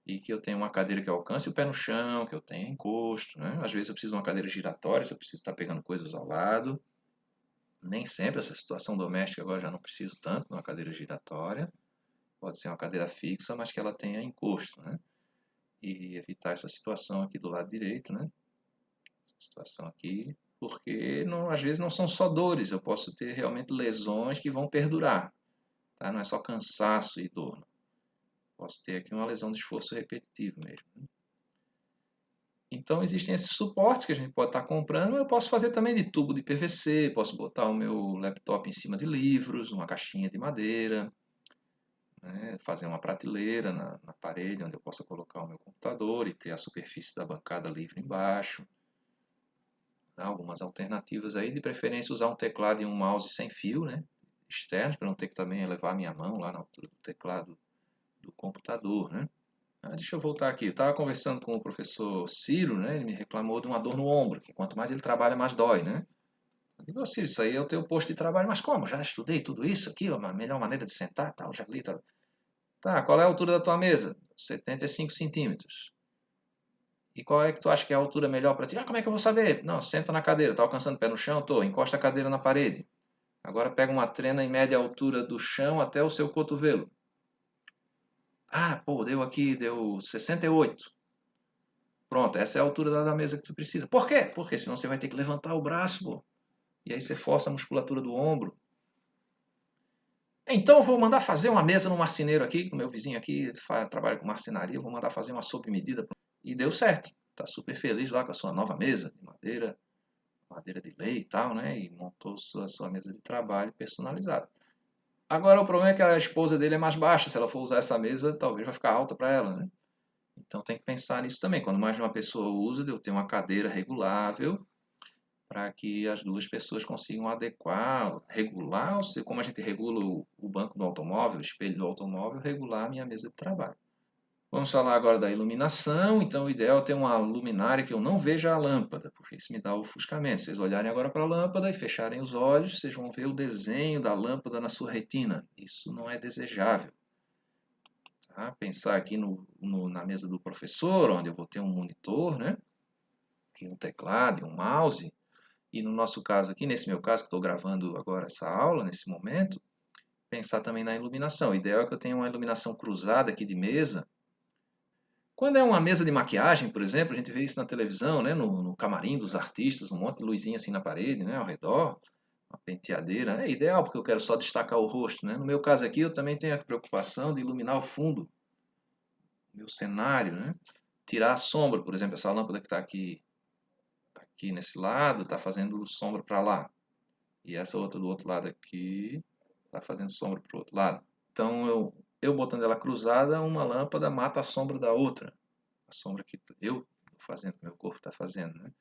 E que eu tenha uma cadeira que alcance o pé no chão, que eu tenha encosto, né? Às vezes eu preciso de uma cadeira giratória, se eu preciso estar pegando coisas ao lado. Nem sempre essa situação doméstica agora já não preciso tanto de uma cadeira giratória. Pode ser uma cadeira fixa, mas que ela tenha encosto, né? E evitar essa situação aqui do lado direito, né? Essa situação aqui, porque não, às vezes não são só dores, eu posso ter realmente lesões que vão perdurar, tá? Não é só cansaço e dor. Posso ter aqui uma lesão de esforço repetitivo mesmo, né? Então existem esses suportes que a gente pode estar comprando. Eu posso fazer também de tubo de PVC, posso botar o meu laptop em cima de livros, uma caixinha de madeira, né? Fazer uma prateleira na parede onde eu possa colocar o meu computador e ter a superfície da bancada livre embaixo. Há algumas alternativas aí, de preferência usar um teclado e um mouse sem fio, né? Externos, para não ter que também levar a minha mão lá na altura do teclado do computador, né? Deixa eu voltar aqui. Eu estava conversando com o professor Ciro, né? Ele me reclamou de uma dor no ombro, que quanto mais ele trabalha, mais dói, né? Eu digo, Círio, isso aí é o teu posto de trabalho. Mas como? Já estudei tudo isso aqui, a melhor maneira de sentar, tal, já li, tal. Tá, qual é a altura da tua mesa? 75 centímetros. E qual é que tu acha que é a altura melhor para ti? Ah, como é que eu vou saber? Não, senta na cadeira, tá alcançando o pé no chão? Tô, encosta a cadeira na parede. Agora pega uma trena em média altura do chão até o seu cotovelo. Ah, pô, deu 68. Pronto, essa é a altura da mesa que tu precisa. Por quê? Porque senão você vai ter que levantar o braço, pô. E aí você força a musculatura do ombro. Então eu vou mandar fazer uma mesa no marceneiro aqui, com meu vizinho aqui, trabalha com marcenaria, eu vou mandar fazer uma sob medida. E deu certo. Tá super feliz lá com a sua nova mesa de madeira de lei e tal, né? E montou sua mesa de trabalho personalizada. Agora o problema é que a esposa dele é mais baixa, se ela for usar essa mesa, talvez vai ficar alta para ela, né? Então tem que pensar nisso também. Quando mais de uma pessoa usa, de eu ter uma cadeira regulável para que as duas pessoas consigam adequar, regular, como a gente regula o banco do automóvel, o espelho do automóvel, regular a minha mesa de trabalho. Vamos falar agora da iluminação. Então, o ideal é ter uma luminária que eu não veja a lâmpada, porque isso me dá ofuscamento. Se vocês olharem agora para a lâmpada e fecharem os olhos, vocês vão ver o desenho da lâmpada na sua retina. Isso não é desejável. Tá? Pensar aqui na mesa do professor, onde eu vou ter um monitor, né? E um teclado e um mouse. E no nosso caso aqui, nesse meu caso, que estou gravando agora essa aula, nesse momento, pensar também na iluminação. O ideal é que eu tenha uma iluminação cruzada aqui de mesa. Quando é uma mesa de maquiagem, por exemplo, a gente vê isso na televisão, né? No camarim dos artistas, um monte de luzinha assim na parede, né? Ao redor, uma penteadeira. É ideal porque eu quero só destacar o rosto, né? No meu caso aqui, eu também tenho a preocupação de iluminar o fundo, o meu cenário, né? Tirar a sombra, por exemplo, essa lâmpada que está aqui nesse lado, está fazendo sombra para lá. E essa outra do outro lado aqui está fazendo sombra para o outro lado. Então, eu botando ela cruzada, uma lâmpada mata a sombra da outra. A sombra que eu estou fazendo, que meu corpo está fazendo. Né?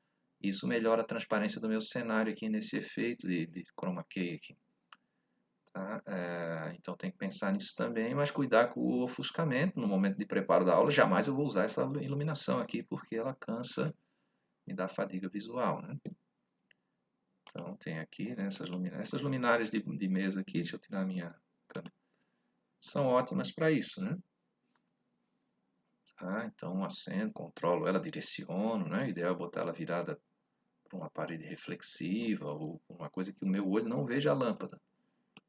Isso melhora a transparência do meu cenário aqui nesse efeito de chroma key aqui. Tá? Então tem que pensar nisso também, mas cuidar com o ofuscamento no momento de preparo da aula. Jamais eu vou usar essa iluminação aqui, porque ela cansa, me dá fadiga visual. Né? Então tem aqui né, essas luminárias de mesa aqui, deixa eu tirar a minha câmera, são ótimas para isso. Né? Tá? Então acendo, controlo ela, direciono, né? O ideal é botar ela virada para uma parede reflexiva ou uma coisa que o meu olho não veja a lâmpada.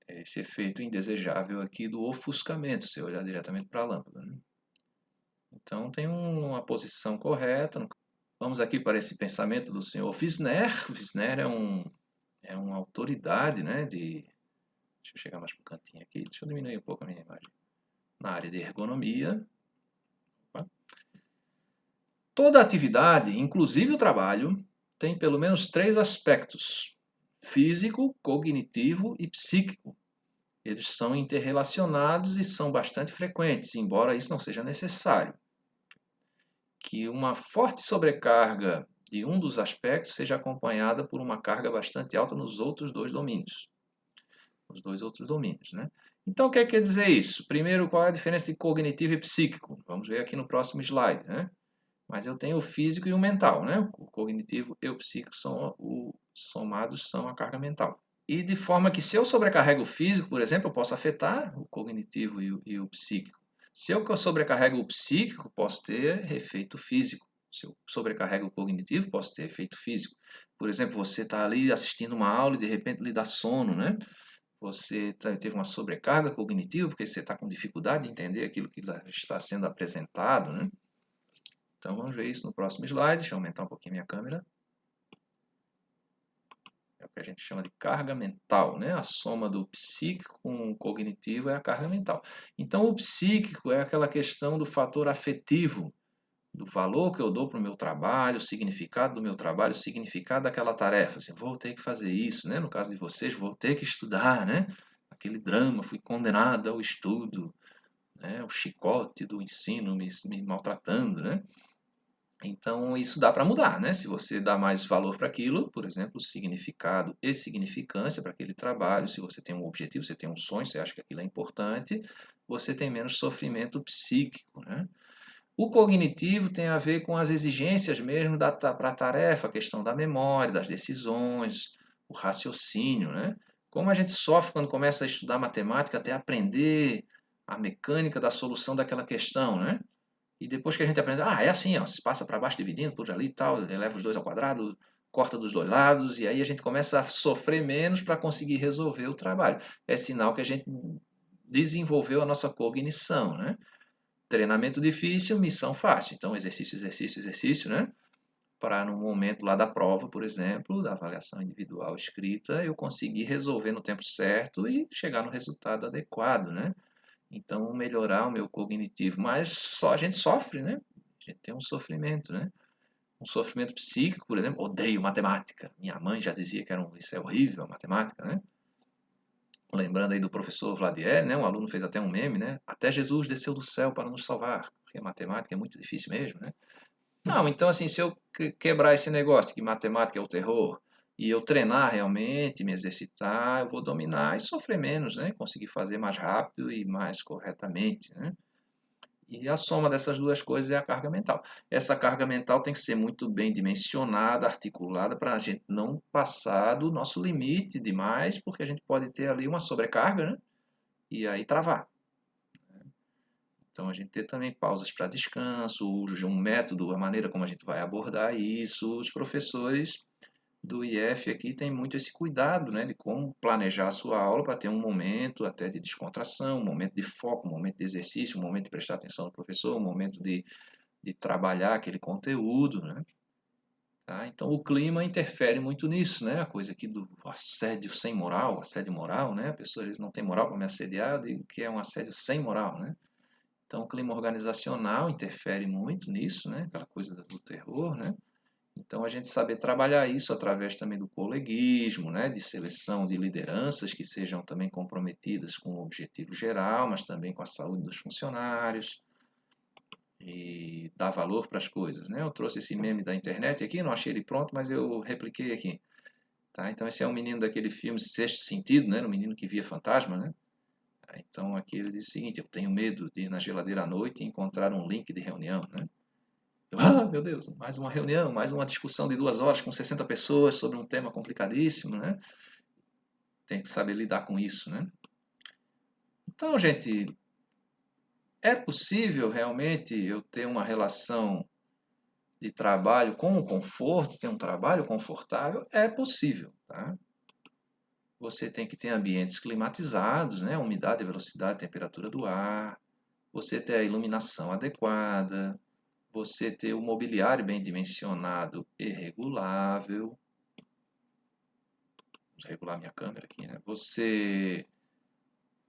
É esse efeito indesejável aqui do ofuscamento, se eu olhar diretamente para a lâmpada. Né? Então tem uma posição correta. Vamos aqui para esse pensamento do senhor Wisner. Wisner é uma autoridade, né, deixa eu chegar mais para o cantinho aqui, deixa eu diminuir um pouco a minha imagem. Na área de ergonomia. Toda atividade, inclusive o trabalho, tem pelo menos 3 aspectos: físico, cognitivo e psíquico. Eles são interrelacionados e são bastante frequentes, embora isso não seja necessário. Que uma forte sobrecarga de um dos aspectos seja acompanhada por uma carga bastante alta nos outros dois domínios. Os dois outros domínios, né? Então, o que quer dizer isso? Primeiro, qual é a diferença de cognitivo e psíquico? Vamos ver aqui no próximo slide, né? Mas eu tenho o físico e o mental, né? O cognitivo e o psíquico somados são a carga mental. E de forma que se eu sobrecarrego o físico, por exemplo, eu posso afetar o cognitivo e o psíquico. Se eu sobrecarrego o psíquico, posso ter efeito físico. Se eu sobrecarrego o cognitivo, posso ter efeito físico. Por exemplo, você está ali assistindo uma aula e de repente lhe dá sono, né? Você teve uma sobrecarga cognitiva porque você está com dificuldade de entender aquilo que está sendo apresentado, né? Então vamos ver isso no próximo slide. Deixa eu aumentar um pouquinho minha câmera. É o que a gente chama de carga mental, né? A soma do psíquico com o cognitivo é a carga mental. Então o psíquico é aquela questão do fator afetivo, do valor que eu dou para o meu trabalho, o significado do meu trabalho, o significado daquela tarefa. Assim, vou ter que fazer isso, né? No caso de vocês, vou ter que estudar, né? Aquele drama, fui condenado ao estudo, né? O chicote do ensino me maltratando, né? Então, isso dá para mudar, né? Se você dá mais valor para aquilo, por exemplo, significado e significância para aquele trabalho, se você tem um objetivo, você tem um sonho, você acha que aquilo é importante, você tem menos sofrimento psíquico, né? O cognitivo tem a ver com as exigências mesmo para a tarefa, a questão da memória, das decisões, o raciocínio, né? Como a gente sofre quando começa a estudar matemática até aprender a mecânica da solução daquela questão, né? E depois que a gente aprende, é assim, ó, se passa para baixo dividindo por ali e tal, eleva os dois ao quadrado, corta dos dois lados, e aí a gente começa a sofrer menos para conseguir resolver o trabalho. É sinal que a gente desenvolveu a nossa cognição, né? Treinamento difícil, missão fácil. Então, exercício, exercício, exercício, né? Para no momento lá da prova, por exemplo, da avaliação individual escrita, eu conseguir resolver no tempo certo e chegar no resultado adequado, né? Então, melhorar o meu cognitivo. Mas só a gente sofre, né? A gente tem um sofrimento, né? Um sofrimento psíquico, por exemplo, odeio matemática. Minha mãe já dizia que isso é horrível, a matemática, né? Lembrando aí do professor Vladier, né? Um aluno fez até um meme, né? Até Jesus desceu do céu para nos salvar, porque a matemática é muito difícil mesmo, né? Não, então assim, se eu quebrar esse negócio de que matemática é o terror, e eu treinar realmente, me exercitar, eu vou dominar e sofrer menos, né? Conseguir fazer mais rápido e mais corretamente, né? E a soma dessas duas coisas é a carga mental. Essa carga mental tem que ser muito bem dimensionada, articulada, para a gente não passar do nosso limite demais, porque a gente pode ter ali uma sobrecarga, né? E aí travar. Então, a gente ter também pausas para descanso, uso de um método, a maneira como a gente vai abordar isso. Os professores do IF aqui têm muito esse cuidado, né, de como planejar a sua aula para ter um momento até de descontração, um momento de foco, um momento de exercício, um momento de prestar atenção no professor, um momento de trabalhar aquele conteúdo, né? Tá? Então, o clima interfere muito nisso, né? A coisa aqui do assédio sem moral, assédio moral, né? A pessoa eles não tem moral para me assediar, eu digo que é um assédio sem moral, né? Então, o clima organizacional interfere muito nisso, né? Aquela coisa do terror, né? Então, a gente saber trabalhar isso através também do coleguismo, né? De seleção de lideranças que sejam também comprometidas com o objetivo geral, mas também com a saúde dos funcionários e dar valor para as coisas, né? Eu trouxe esse meme da internet aqui, não achei ele pronto, mas eu repliquei aqui, tá? Então, esse é um menino daquele filme Sexto Sentido, né? Um menino que via fantasma, né? Então, aqui ele diz o seguinte: eu tenho medo de ir na geladeira à noite e encontrar um link de reunião, né? Então, meu Deus, mais uma reunião, mais uma discussão de 2 horas com 60 pessoas sobre um tema complicadíssimo, né? Tem que saber lidar com isso, né? Então, gente, é possível realmente eu ter uma relação de trabalho com o conforto, ter um trabalho confortável? É possível, tá? Você tem que ter ambientes climatizados, né? Umidade, velocidade, temperatura do ar. Você ter a iluminação adequada, você ter o mobiliário bem dimensionado e regulável. Vamos regular minha câmera aqui, né? Você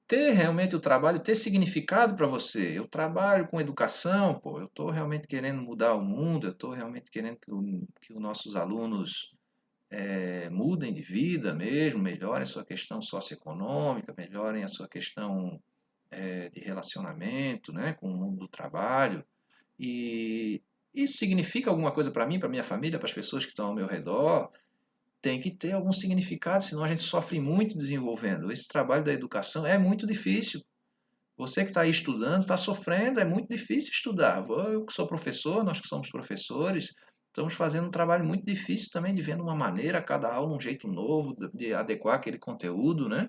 ter realmente o trabalho, ter significado para você. Eu trabalho com educação, pô, eu estou realmente querendo mudar o mundo, eu estou realmente querendo que os nossos alunos mudem de vida mesmo, melhorem a sua questão socioeconômica, melhorem a sua questão de relacionamento, né, com o mundo do trabalho. E isso significa alguma coisa para mim, para minha família, para as pessoas que estão ao meu redor. Tem que ter algum significado, senão a gente sofre muito desenvolvendo. Esse trabalho da educação é muito difícil. Você que está aí estudando, está sofrendo, é muito difícil estudar. Eu que sou professor, nós que somos professores, estamos fazendo um trabalho muito difícil também de ver de uma maneira, cada aula um jeito novo de adequar aquele conteúdo, né?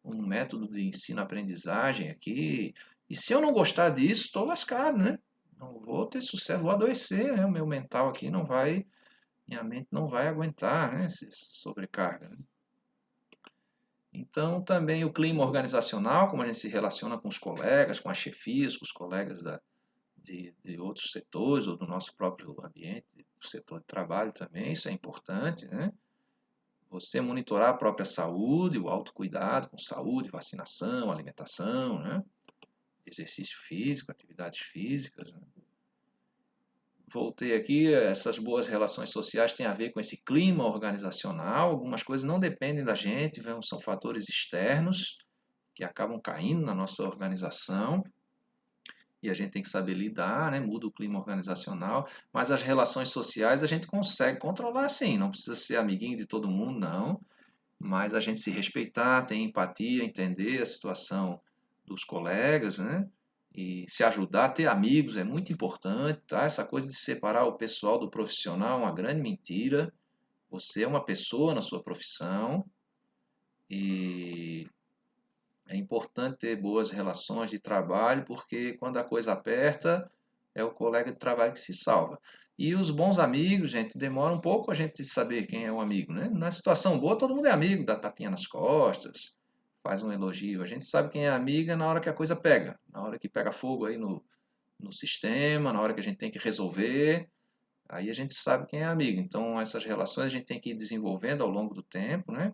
Um método de ensino-aprendizagem aqui. E se eu não gostar disso, estou lascado, né? Não vou ter sucesso, vou adoecer, né? O meu mental aqui não vai, minha mente não vai aguentar, né? Essa sobrecarga, né? Então, também o clima organizacional, como a gente se relaciona com os colegas, com as chefias, com os colegas de outros setores ou do nosso próprio ambiente, do setor de trabalho também, isso é importante, né? Você monitorar a própria saúde, o autocuidado com saúde, vacinação, alimentação, né? Exercício físico, atividades físicas, né? Voltei aqui, essas boas relações sociais têm a ver com esse clima organizacional. Algumas coisas não dependem da gente, são fatores externos que acabam caindo na nossa organização e a gente tem que saber lidar, né? Muda o clima organizacional, mas as relações sociais a gente consegue controlar sim, não precisa ser amiguinho de todo mundo, não, mas a gente se respeitar, ter empatia, entender a situação dos colegas, né? E se ajudar, ter amigos é muito importante, tá? Essa coisa de separar o pessoal do profissional é uma grande mentira. Você é uma pessoa na sua profissão e é importante ter boas relações de trabalho, porque quando a coisa aperta, é o colega de trabalho que se salva. E os bons amigos, gente, demora um pouco a gente saber quem é o amigo, né? Na situação boa, todo mundo é amigo, dá tapinha nas costas, faz um elogio. A gente sabe quem é amiga na hora que a coisa pega, na hora que pega fogo aí no sistema, na hora que a gente tem que resolver, aí a gente sabe quem é amigo. Então, essas relações a gente tem que ir desenvolvendo ao longo do tempo, né?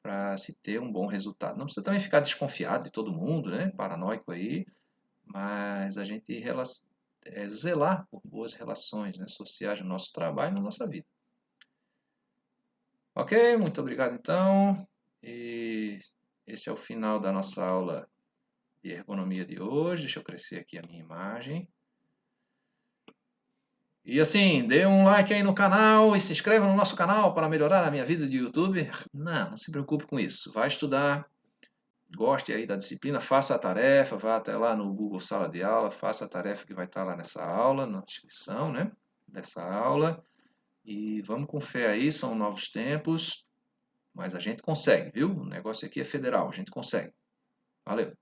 Para se ter um bom resultado. Não precisa também ficar desconfiado de todo mundo, né? Paranoico aí, mas a gente zelar por boas relações, né, sociais no nosso trabalho e na nossa vida. Ok, muito obrigado então. E esse é o final da nossa aula de ergonomia de hoje. Deixa eu crescer aqui a minha imagem. E assim, dê um like aí no canal e se inscreva no nosso canal para melhorar a minha vida de YouTube. Não se preocupe com isso. Vai estudar, goste aí da disciplina, faça a tarefa, vá até lá no Google Sala de Aula, faça a tarefa que vai estar lá nessa aula, na descrição, né, dessa aula. E vamos com fé aí, são novos tempos, mas a gente consegue, viu? O negócio aqui é federal, a gente consegue. Valeu!